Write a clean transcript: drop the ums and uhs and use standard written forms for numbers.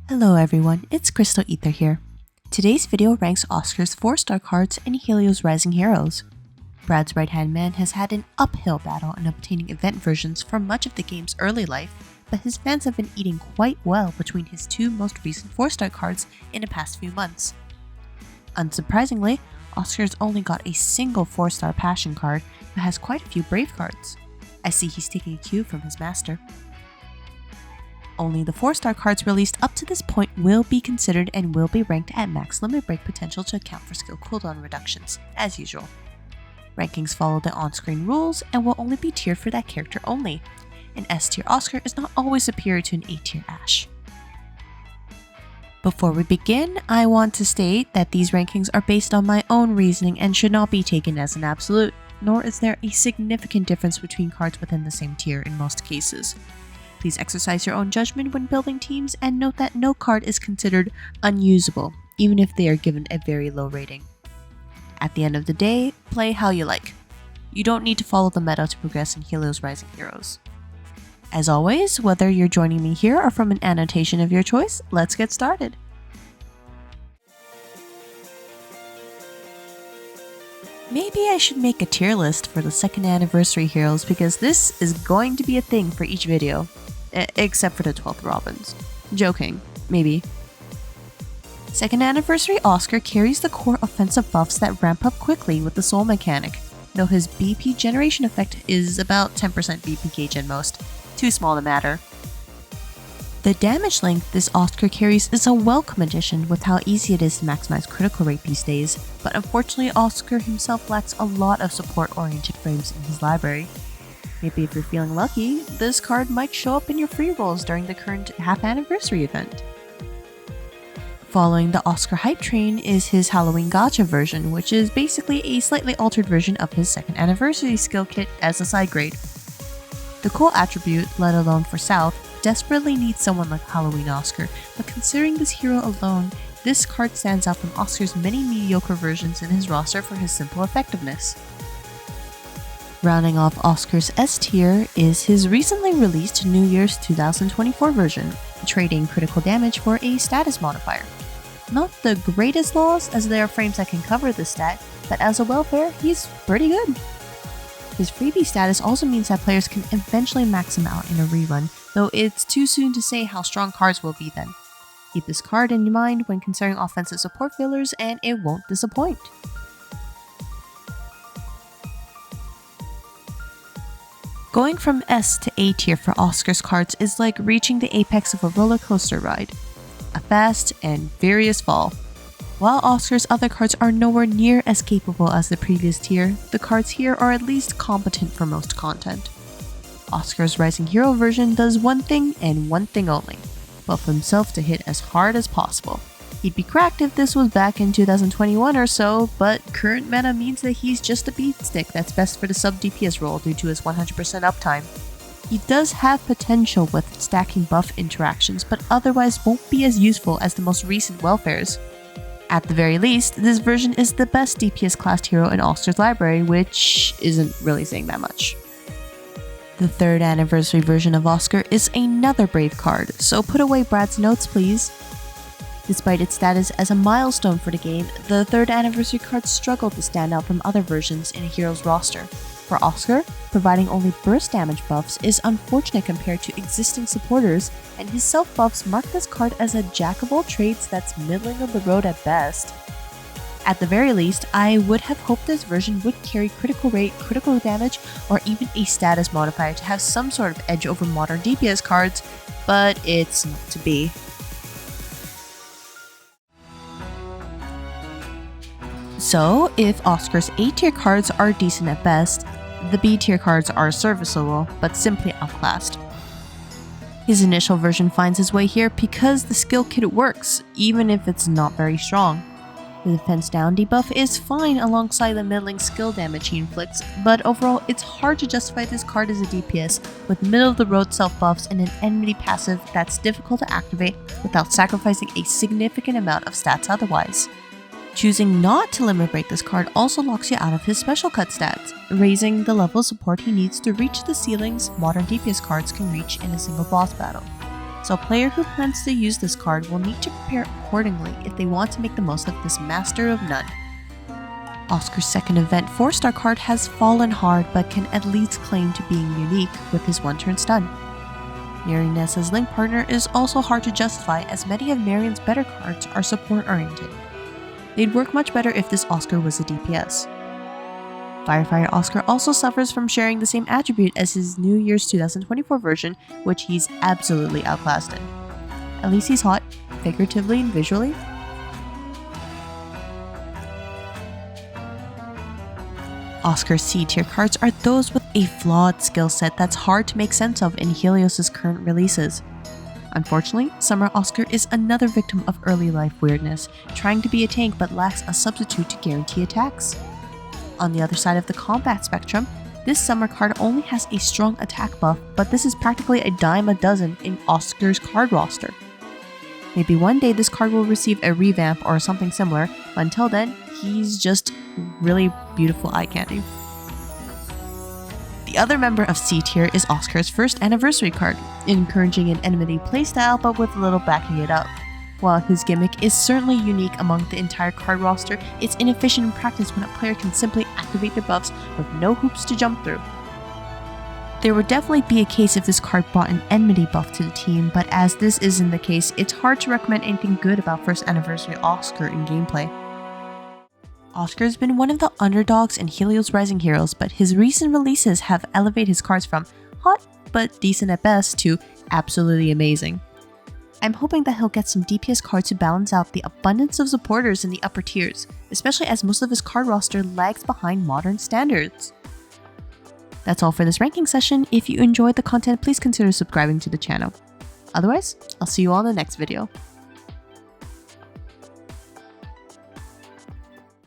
Hello everyone, it's Crystal Ether here. Today's video ranks Oscar's 4-star cards in Helios Rising Heroes. Brad's right-hand man has had an uphill battle in obtaining event versions for much of the game's early life, but his fans have been eating quite well between his two most recent 4-star cards in the past few months. Unsurprisingly, Oscar's only got a single 4-star Passion card, but has quite a few Brave cards. I see he's taking a cue from his master. Only the 4-star cards released up to this point will be considered and will be ranked at max limit break potential to account for skill cooldown reductions, as usual. Rankings follow the on-screen rules and will only be tiered for that character only. An S-tier Oscar is not always superior to an A-tier Ashe. Before we begin, I want to state that these rankings are based on my own reasoning and should not be taken as an absolute, nor is there a significant difference between cards within the same tier in most cases. Please exercise your own judgment when building teams and note that no card is considered unusable, even if they are given a very low rating. At the end of the day, play how you like. You don't need to follow the meta to progress in Helios Rising Heroes. As always, whether you're joining me here or from an annotation of your choice, let's get started. Maybe I should make a tier list for the 2nd anniversary heroes because this is going to be a thing for each video. Except for the 12th Robins. Joking, maybe. 2nd anniversary Oscar carries the core offensive buffs that ramp up quickly with the soul mechanic, though his BP generation effect is about 10% BP gauge at most, too small to matter. The damage length this Oscar carries is a welcome addition with how easy it is to maximize critical rate these days, but unfortunately Oscar himself lacks a lot of support-oriented frames in his library. Maybe if you're feeling lucky, this card might show up in your free rolls during the current half-anniversary event. Following the Oscar hype train is his Halloween Gacha version, which is basically a slightly altered version of his 2nd anniversary skill kit as a side grade. The cool attribute, let alone for South, desperately needs someone like Halloween Oscar, but considering this hero alone, this card stands out from Oscar's many mediocre versions in his roster for his simple effectiveness. Rounding off Oscar's S tier is his recently released New Year's 2024 version, trading critical damage for a status modifier. Not the greatest laws as there are frames that can cover this stat, but as a welfare, he's pretty good. His freebie status also means that players can eventually max him out in a rerun, though it's too soon to say how strong cards will be then. Keep this card in mind when considering offensive support fillers and it won't disappoint. Going from S to A tier for Oscar's cards is like reaching the apex of a roller coaster ride. A fast and furious fall. While Oscar's other cards are nowhere near as capable as the previous tier, the cards here are at least competent for most content. Oscar's Rising Hero version does one thing and one thing only, buff himself to hit as hard as possible. He'd be cracked if this was back in 2021 or so, but current meta means that he's just a beatstick that's best for the sub DPS role due to his 100% uptime. He does have potential with stacking buff interactions, but otherwise won't be as useful as the most recent welfares. At the very least, this version is the best DPS classed hero in Oscar's library, which isn't really saying that much. The 3rd anniversary version of Oscar is another Brave card, so put away Brad's notes please. Despite its status as a milestone for the game, the 3rd anniversary card struggled to stand out from other versions in a hero's roster. For Oscar, providing only burst damage buffs is unfortunate compared to existing supporters, and his self buffs mark this card as a jack of all trades that's middling of the road at best. At the very least, I would have hoped this version would carry critical rate, critical damage, or even a status modifier to have some sort of edge over modern DPS cards, but it's not to be. So, if Oscar's A tier cards are decent at best, the B tier cards are serviceable, but simply outclassed. His initial version finds his way here because the skill kit works, even if it's not very strong. The defense down debuff is fine alongside the middling skill damage he inflicts, but overall it's hard to justify this card as a DPS with middle of the road self buffs and an enmity passive that's difficult to activate without sacrificing a significant amount of stats otherwise. Choosing not to limit break this card also locks you out of his special cut stats, raising the level of support he needs to reach the ceilings modern DPS cards can reach in a single boss battle. so a player who plans to use this card will need to prepare accordingly if they want to make the most of this Master of None. Oscar's second event 4-star card has fallen hard but can at least claim to being unique with his one-turn stun. Marrying Nessa's Link partner is also hard to justify as many of Marion's better cards are support-oriented. They'd work much better if this Oscar was a DPS. Firefighter Oscar also suffers from sharing the same attribute as his New Year's 2024 version, which he's absolutely outclassed in. At least he's hot, figuratively and visually. Oscar's C-tier cards are those with a flawed skill set that's hard to make sense of in Helios' current releases. Unfortunately, Summer Oscar is another victim of early life weirdness, trying to be a tank but lacks a substitute to guarantee attacks. On the other side of the combat spectrum, this Summer card only has a strong attack buff, but this is practically a dime a dozen in Oscar's card roster. Maybe one day this card will receive a revamp or something similar, but until then, he's just really beautiful eye candy. The other member of C tier is Oscar's first anniversary card, encouraging an enmity playstyle but with a little backing it up. While his gimmick is certainly unique among the entire card roster, it's inefficient in practice when a player can simply activate their buffs with no hoops to jump through. There would definitely be a case if this card brought an enmity buff to the team, but as this isn't the case, it's hard to recommend anything good about first anniversary Oscar in gameplay. Oscar has been one of the underdogs in Helios Rising Heroes, but his recent releases have elevated his cards from hot but decent at best to absolutely amazing. I'm hoping that he'll get some DPS cards to balance out the abundance of supporters in the upper tiers, especially as most of his card roster lags behind modern standards. That's all for this ranking session. If you enjoyed the content, please consider subscribing to the channel. Otherwise, I'll see you all in the next video.